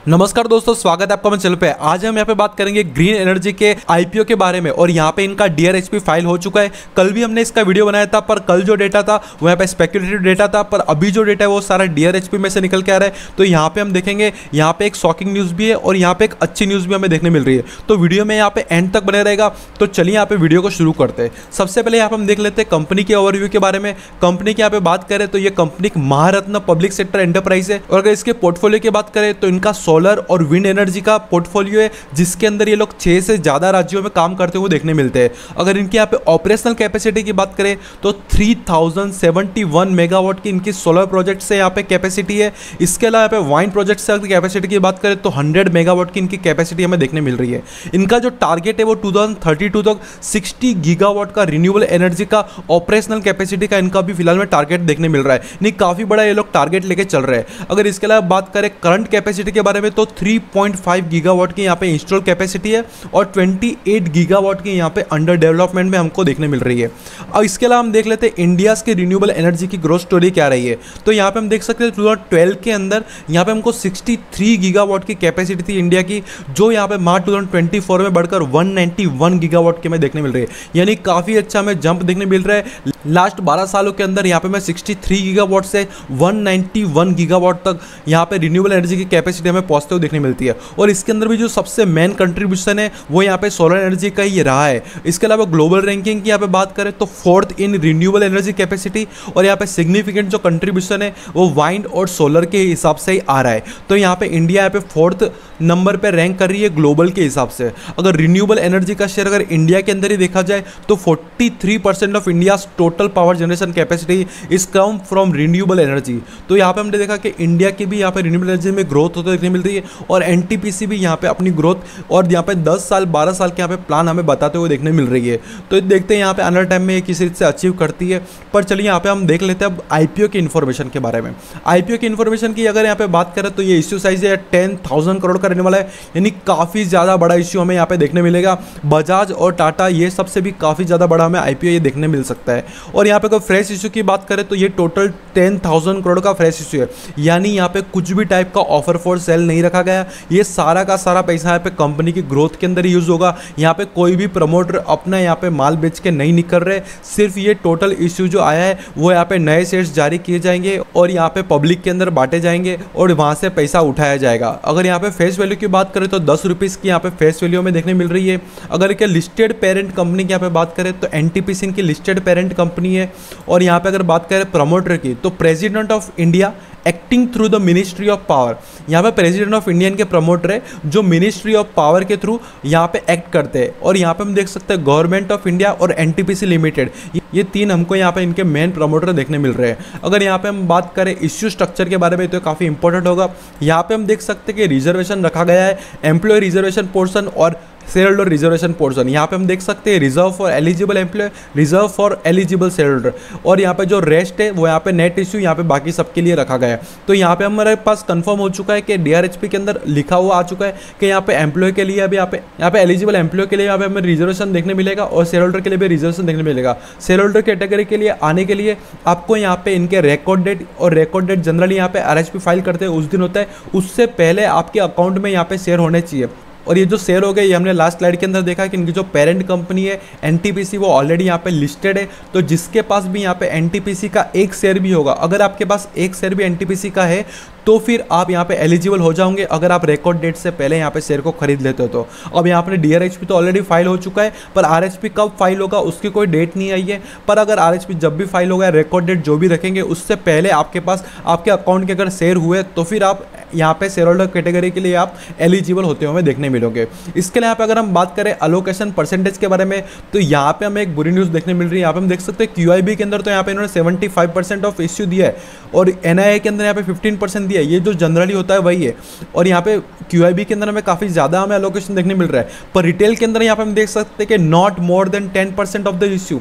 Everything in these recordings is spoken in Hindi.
नमस्कार दोस्तों, स्वागत है आपका मेरे चैनल पे। आज हम यहाँ पे बात करेंगे ग्रीन एनर्जी के आईपीओ के बारे में और यहाँ पे इनका डीआरएचपी फाइल हो चुका है। कल भी हमने इसका वीडियो बनाया था, पर कल जो डेटा था वो यहाँ पे स्पेक्युलेटिव डेटा था, पर अभी जो डेटा है वो सारा डीआरएचपी में से निकल के आ रहा है। तो यहाँ पे हम देखेंगे, यहाँ पे एक शॉकिंग न्यूज़ भी है और यहाँ पे एक अच्छी न्यूज़ भी हमें देखने मिल रही है। तो वीडियो में यहाँ पे एंड तक बने रहेगा। तो चलिए यहाँ पे वीडियो को शुरू करते हैं। सबसे पहले यहाँ पे हम देख लेते हैं कंपनी के ओवरव्यू के बारे में। कंपनी की यहाँ पे बात करें तो ये कंपनी महारत्न पब्लिक सेक्टर एंटरप्राइज है और अगर इसके पोर्टफोलियो की बात करें तो इनका सोलर और विंड एनर्जी का पोर्टफोलियो है, जिसके अंदर ये लोग 6 से ज़्यादा राज्यों में काम करते हुए देखने मिलते हैं। अगर इनके यहाँ पे ऑपरेशनल कैपेसिटी की बात करें तो 3071 मेगावाट की इनकी सोलर प्रोजेक्ट से यहाँ पे कैपेसिटी है। इसके अलावा यहाँ पे वाइन प्रोजेक्ट से कैपेसिटी की बात करें तो 100 मेगावाट की इनकी कैपेसिटी हमें देखने मिल रही है। इनका जो टारगेट है वो 2032 तक 60 गीगावाट का रिन्यूएबल एनर्जी का ऑपरेशनल कैपेसिटी का इनका भी फिलहाल में टारगेट देखने मिल रहा है। नहीं, काफ़ी बड़ा ये लोग टारगेट लेके चल रहे हैं। अगर इसके अलावा बात करें करंट कैपेसिटी के बारे में तो 3.5 गीगावाट की यहाँ पे इंस्टॉल कैपेसिटी है और 28 गीगावाट की यहाँ पे अंडर डेवलपमेंट में हमको देखने मिल रही है। अब इसके अलावा हम देख लेते हैं इंडिया के रिन्यूएबल एनर्जी की ग्रोथ स्टोरी क्या रही है। तो यहाँ पे हम देख सकते हैं 2012 के अंदर यहाँ पे हमको 63 गीगावाट की कैपेसिटी थी इंडिया की, जो यहाँ पे मार्च 2024 में बढ़कर 191 गीगावाट की हमें देखने मिल रही है। यानी काफ़ी अच्छा हमें जंप देखने मिल रहा है। लास्ट 12 सालों के अंदर यहाँ पे मैं 63 गीगावाट से 191 गीगावाट तक यहाँ पे रिन्यूएबल एनर्जी की कैपेसिटी हमें पहुँचते हुए देखने मिलती है। और इसके अंदर भी जो सबसे मेन कंट्रीब्यूशन है वो यहाँ पे सोलर एनर्जी का ही रहा है। इसके अलावा ग्लोबल रैंकिंग की यहाँ पे बात करें तो 4th in renewable energy capacity और यहाँ पे सिग्निफिकेंट जो कंट्रीब्यूशन है वो वाइंड और सोलर के हिसाब से ही आ रहा है। तो यहाँ पे इंडिया यहाँ पे 4th नंबर पे रैंक कर रही है ग्लोबल के हिसाब से। अगर रिन्यूएबल एनर्जी का शेयर अगर इंडिया के अंदर ही देखा जाए तो 43% of India total power generation capacity is come from renewable energy. तो यहाँ पे हमने देखा कि इंडिया की भी यहाँ पे रिन्यूएबल एनर्जी में ग्रोथ होते देखने मिल रही है और एनटीपीसी भी यहाँ पे अपनी ग्रोथ और यहाँ पे 10 साल 12 साल के यहाँ पे प्लान हमें बताते हुए देखने मिल रही है। तो देखते हैं यहाँ पे आने वाले टाइम में ये किस रीत से अचीव करती है। पर चलिए यहाँ पे हम देख लेते हैं अब आईपीओ की इन्फॉर्मेशन के बारे में। आईपीओ की इन्फॉर्मेशन की अगर यहाँ पे बात करें तो ये इश्यू साइज है 10,000 करोड़ का रहने वाला है, यानी काफ़ी ज़्यादा बड़ा इश्यू हमें यहाँ पे देखने मिलेगा। बजाज और टाटा ये सबसे भी काफ़ी ज़्यादा बड़ा हमें आईपीओ ये देखने मिल सकता है। और यहाँ पे कोई फ्रेश इशू की बात करें तो ये टोटल 10,000 करोड़ का फ्रेश इशू है, यानी यहाँ पे कुछ भी टाइप का ऑफर फॉर सेल नहीं रखा गया। ये सारा का सारा पैसा यहाँ पे कंपनी की ग्रोथ के अंदर ही यूज होगा। यहाँ पे कोई भी प्रमोटर अपना यहाँ पे माल बेच के नहीं निकल रहे। सिर्फ ये टोटल इश्यू जो आया है वो यहाँ पे नए शेयर्स जारी किए जाएंगे और यहाँ पे पब्लिक के अंदर बांटे जाएंगे और वहाँ से पैसा उठाया जाएगा। अगर यहाँ पे फेस वैल्यू की बात करें तो 10 रुपीज़ की यहाँ पे फेस वैल्यू में देखने मिल रही है। अगर एक लिस्टेड पेरेंट कंपनी की यहाँ पे बात करें तो एनटीपीसी की लिस्टेड पेरेंट कंपनी है। और यहाँ पे अगर बात करें प्रमोटर की तो president of India acting through the ministry of power, यहाँ पे प्रेसिडेंट ऑफ इंडियन के प्रमोटर है जो मिनिस्ट्री ऑफ पावर के थ्रू यहाँ पे एक्ट करते हैं। और यहाँ पे हम देख सकते हैं गवर्नमेंट ऑफ इंडिया और एनटीपीसी लिमिटेड, ये तीन हमको यहाँ पे इनके मेन प्रमोटर देखने मिल रहे हैं। अगर यहाँ पे हम बात करें इश्यू स्ट्रक्चर के बारे में तो काफ़ी इंपॉर्टेंट होगा। यहाँ पे हम देख सकते हैं कि रिजर्वेशन रखा गया है, एम्प्लॉय रिजर्वेशन पोर्शन और शेयर होल्डर रिजर्वेशन पोर्शन। यहाँ पे हम देख सकते हैं reserve for eligible employ, reserve for eligible shareholder और यहाँ पे जो रेस्ट है वो यहाँ पे नेट इश्यू यहाँ पे बाकी सबके लिए रखा गया है। तो यहाँ पे हमारे पास कंफर्म हो चुका है कि डीआरएचपी के अंदर लिखा हुआ आ चुका है कि यहाँ पे एम्प्लॉय के लिए अभी यहाँ पे एलिजिबल एम्प्लॉय के लिए यहाँ पे हमें रिजर्वेशन देखने मिलेगा और शेयर होल्डर के लिए भी रिजर्वेशन देखने मिलेगा। शेयर होल्डर कैटेगरी के लिए आने के लिए आपको यहाँ पे इनके रिकॉर्ड डेट और रिकॉर्ड डेट जनरली यहाँ पे आरएचपी फाइल करते हैं उस दिन होता है, उससे पहले आपके अकाउंट में यहाँ पे शेयर होने चाहिए। और ये जो शेयर हो गए ये हमने लास्ट स्लाइड के अंदर देखा कि इनकी जो पेरेंट कंपनी है एनटीपीसी वो ऑलरेडी यहाँ पे लिस्टेड है। तो जिसके पास भी यहाँ पे एनटीपीसी का एक शेयर भी होगा, अगर आपके पास एक शेयर भी एनटीपीसी का है तो फिर आप यहाँ पे एलिजिबल हो जाओगे अगर आप रिकॉर्ड डेट से पहले यहाँ पे शेयर को खरीद लेते हो। तो अब यहाँ पे डीआरएचपी तो ऑलरेडी फाइल हो चुका है, पर आरएचपी कब फाइल होगा उसकी कोई डेट नहीं आई है। पर अगर आरएचपी जब भी फाइल होगा रिकॉर्ड डेट जो भी रखेंगे उससे पहले आपके पास आपके अकाउंट के अगर शेयर हुए तो फिर आप यहाँ पे शेयर होल्डर कैटेगरी के लिए आप एलिजिबल होते हुए देखने मिलोगे। इसके लिए यहाँ पे अगर हम बात करें अलोकेशन परसेंटेज के बारे में तो यहाँ पे हमें एक बुरी न्यूज़ देखने मिल रही है। यहाँ पे हम देख सकते हैं क्यूआईबी के अंदर तो यहाँ पे इन्होंने 75% ऑफ इश्यू दिया है और एनआईए के अंदर यहाँ पे 15% दिया है। ये जो जनरली होता है वही है। और यहाँ पे क्यूआईबी के अंदर हमें काफ़ी ज़्यादा हमें अलोकेशन देखने मिल रहा है। पर रिटेल के अंदर यहाँ पे हम देख सकते हैं कि not more than 10% of the issue,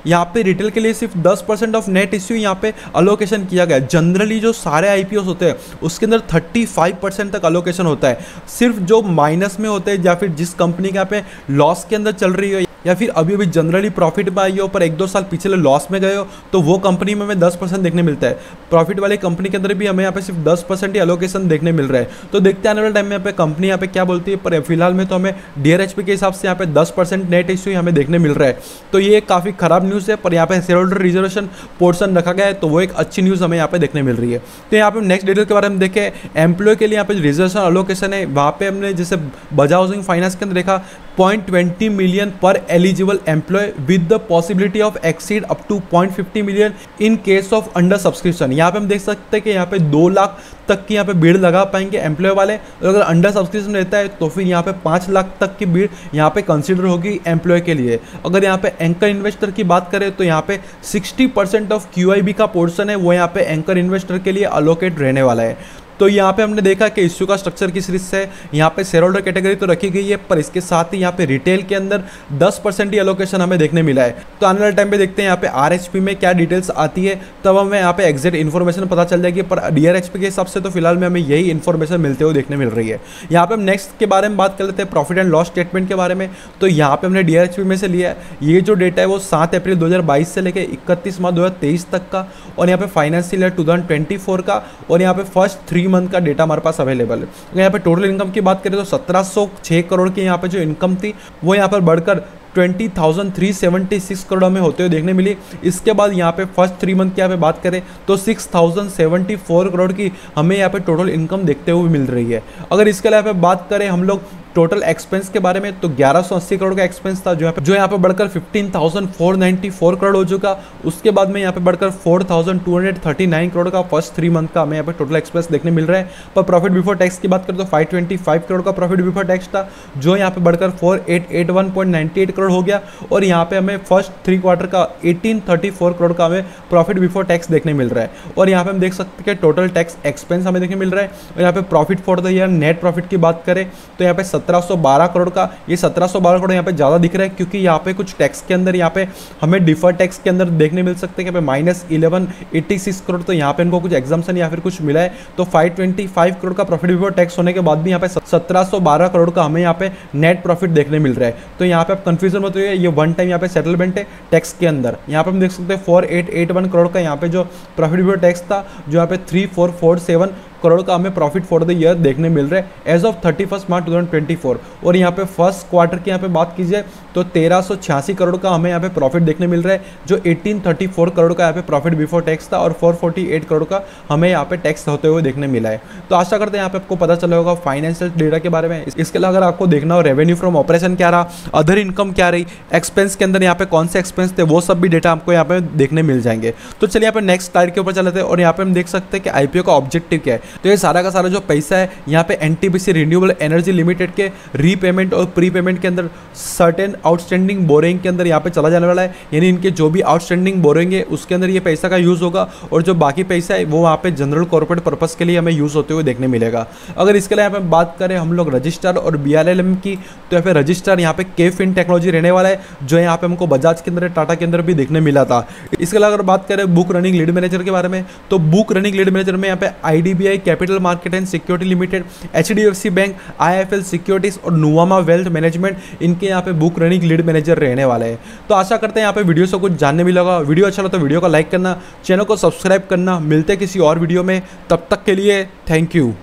यहाँ पे रिटेल के लिए सिर्फ 10% ऑफ नेट इश्यू यहाँ पे अलोकेशन किया गया है। जनरली जो सारे आईपीओ होते हैं उसके अंदर 35% तक अलोकेशन होता है। सिर्फ जो माइनस में होते हैं या फिर जिस कंपनी के यहाँ पे लॉस के अंदर चल रही हो या फिर अभी अभी जनरली प्रॉफिट में आई हो पर 1-2 साल पिछले लॉस में गए हो, तो वो कंपनी में हमें 10% देखने मिलता है। प्रॉफिट वाली कंपनी के अंदर भी हमें यहाँ पे सिर्फ 10% ही अलोकेशन देखने मिल रहा है। तो देखते हैं आने वाले टाइम में यहाँ पे कंपनी यहाँ पे क्या बोलती है, पर फिलहाल में तो हमें DRHP के हिसाब से यहाँ पे 10% नेट इश्यू हमें देखने मिल रहा है। तो ये काफ़ी खराब न्यूज़ है, पर यहाँ पे शेयर होल्डर रिजर्वेशन पोर्शन रखा गया है, तो वो एक अच्छी न्यूज़ हमें यहाँ पे देखने मिल रही है। तो यहाँ पे नेक्स्ट डिटेल के बारे में देखें, एम्प्लॉय के लिए यहाँ पे रिजर्वेशन अलोकेशन है, वहाँ पे हमने जैसे बजाज हाउसिंग फाइनेंस के अंदर देखा 0.20 मिलियन पर eligible employ with the possibility of exceed up to 0.50 million in case of under subscription. यहाँ पे हम देख सकते हैं कि यहाँ पे 2 लाख तक की यहाँ पे भीड़ लगा पाएंगे एम्प्लॉय वाले, और अगर अंडर सब्सक्रिप्शन रहता है तो फिर यहाँ पे 5 लाख तक की भीड़ यहाँ पे कंसिडर होगी एम्प्लॉय के लिए। अगर यहाँ पे एंकर इन्वेस्टर की बात करें तो यहाँ पे 60% ऑफ QIB का पोर्शन है वो यहाँ पे एंकर इन्वेस्टर के लिए अलोकेट रहने वाला है। तो यहाँ पे हमने देखा कि इश्यू का स्ट्रक्चर किस रिस्क है, यहाँ पे शेयर होल्डर कैटेगरी तो रखी गई है, पर इसके साथ ही यहाँ पे रिटेल के अंदर 10% ही एलोकेशन हमें देखने मिला है। तो आने वाले टाइम पे देखते हैं यहाँ पे RHP में क्या डिटेल्स आती है, तब हमें यहाँ पे एग्जैक्ट इन्फॉर्मेशन पता चल जाएगी। पर DRHP के हिसाब से तो फिलहाल में हमें यही इन्फॉर्मेशन मिलते हुए देखने मिल रही है। यहाँ पे हम नेक्स्ट के बारे में बात कर लेते हैं, प्रॉफिट एंड लॉस स्टेटमेंट के बारे में। तो यहाँ पे हमने DRHP में से लिया है, ये जो डेटा है वो 7 अप्रैल 2022 से लेकर 31 मार्च 2023 तक का, और यहाँ पे फाइनेंशियल ईयर 2024 का, और यहाँ पे फर्स्ट 3 मंथ का डेटा हमारे पास अवेलेबल है। तो यहाँ पे टोटल इनकम की बात करें तो 1706 करोड़ की यहाँ पे जो इनकम थी वो यहाँ पर बढ़कर 20,376 करोड़ में होते हुए देखने मिली। इसके बाद यहाँ पे फर्स्ट 3 मंथ की यहाँ पे बात करें तो 6,074 करोड़ की हमें यहाँ पे टोटल इनकम देखते हुए मिल रही है। अगर इसके अलावा बात करें हम लोग टोटल एक्सपेंस के बारे में, तो 1180 करोड़ का एक्सपेंस था जो यहाँ पे बढ़कर 15,494 करोड़ हो चुका। उसके बाद में यहाँ पे बढ़कर 4,239 करोड़ का फर्स्ट 3 मंथ का हमें यहाँ पे टोटल एक्सपेंस देखने मिल रहा है। पर प्रॉफिट बिफोर टैक्स की बात करें तो 525 करोड़ का प्रॉफिट बिफोर टैक्स था, जो यहाँ पे बढ़कर 4881.98 करोड़ हो गया। और यहाँ पे हमें फर्स्ट 3 क्वार्टर का 1834 करोड़ का हमें प्रॉफिट बिफोर टैक्स देखने मिल रहा है। और यहाँ पे हम देख सकते हैं कि टोटल टैक्स एक्सपेंस हमें देखने मिल रहा है। और यहाँ पे profit for the year net profit की बात करें तो यहाँ पे 1712 करोड़ का, ये 1712 करोड़ यहाँ पे ज़्यादा दिख रहा है क्योंकि यहाँ पे कुछ टैक्स के अंदर यहाँ पे हमें डिफर टैक्स के अंदर देखने मिल सकते हैं कि -1186 करोड़, तो यहाँ पे इनको कुछ एग्जाम्पशन या फिर कुछ मिला है। तो 525 करोड़ का प्रॉफिट बिफोर टैक्स होने के बाद भी यहाँ पे 1712 करोड़ का हमें यहाँ पे नेट प्रॉफिट देखने मिल रहा है। तो यहाँ पे आप कंफ्यूजन मत होइए, ये वन टाइम यहाँ पे सेटलमेंट है टैक्स के अंदर। यहाँ पे हम देख सकते हैं 4881 करोड़ का यहाँ पे जो प्रॉफिट बिफोर टैक्स था, जो यहाँ पे 3447 करोड़ का हमें प्रॉफिट फॉर द ईयर देखने मिल रहा है एज ऑफ 31 मार्च 2024। और यहाँ पे फर्स्ट क्वार्टर की यहाँ पे बात की जाए तो 1386 करोड़ का हमें यहाँ पे प्रॉफिट देखने मिल रहा है, जो 1834 करोड़ का यहाँ पे प्रॉफिट बिफोर टैक्स था, और 448 करोड़ का हमें यहाँ पे टैक्स होते हुए देखने मिला है। तो आशा करते हैं यहाँ पे आपको पता चला होगा फाइनेंशियल डेटा के बारे में। इसके अलावा अगर आपको देखना हो रेवेन्यू फ्रॉम ऑपरेशन क्या रहा, अदर इनकम क्या रही, एक्सपेंस के अंदर यहाँ पे कौन से एक्सपेंस थे, वो सब भी डेटा आपको यहाँ पे देखने मिल जाएंगे। तो चलिए यहाँ पे नेक्स्ट स्लाइड के ऊपर चलते हैं, और यहाँ पे हम देख सकते हैं कि आईपीओ का ऑब्जेक्टिव क्या है। तो ये सारा का सारा जो पैसा है यहाँ पे NTPC रिन्यूएबल एनर्जी लिमिटेड के रीपेमेंट और प्रीपेमेंट के अंदर सर्टेन आउटस्टैंडिंग बोरिंग के अंदर यहाँ पे चला जाने वाला है। यानी इनके जो भी आउटस्टैंडिंग बोरिंग है उसके अंदर ये पैसा का यूज़ होगा, और जो बाकी पैसा है वो वहाँ पे जनरल कॉर्पोरेट पर्पस के लिए हमें यूज़ होते हुए देखने मिलेगा। अगर इसके लिए यहाँ पे बात करें हम लोग रजिस्ट्रार और BRLM की, तो यहाँ पे रजिस्ट्रार यहाँ पे KFin टेक्नोलॉजी रहने वाला है, जो यहाँ पे हमको बजाज के अंदर टाटा के अंदर भी देखने मिला था। इसके अलावा अगर बात करें बुक रनिंग लीड मैनेजर के बारे में, तो बुक रनिंग लीड मैनेजर में यहाँ पे IDBI capital market and security limited, HDFC bank, IIFL securities और नुवामा वेल्थ मैनेजमेंट, इनके यहाँ पे बुक रनिंग लीड मैनेजर रहने वाले हैं। तो आशा करते हैं यहाँ पे वीडियो से कुछ जानने मिलेगा। वीडियो अच्छा लगा तो वीडियो को लाइक करना, चैनल को सब्सक्राइब करना। मिलते हैं किसी और वीडियो में, तब तक के लिए थैंक यू।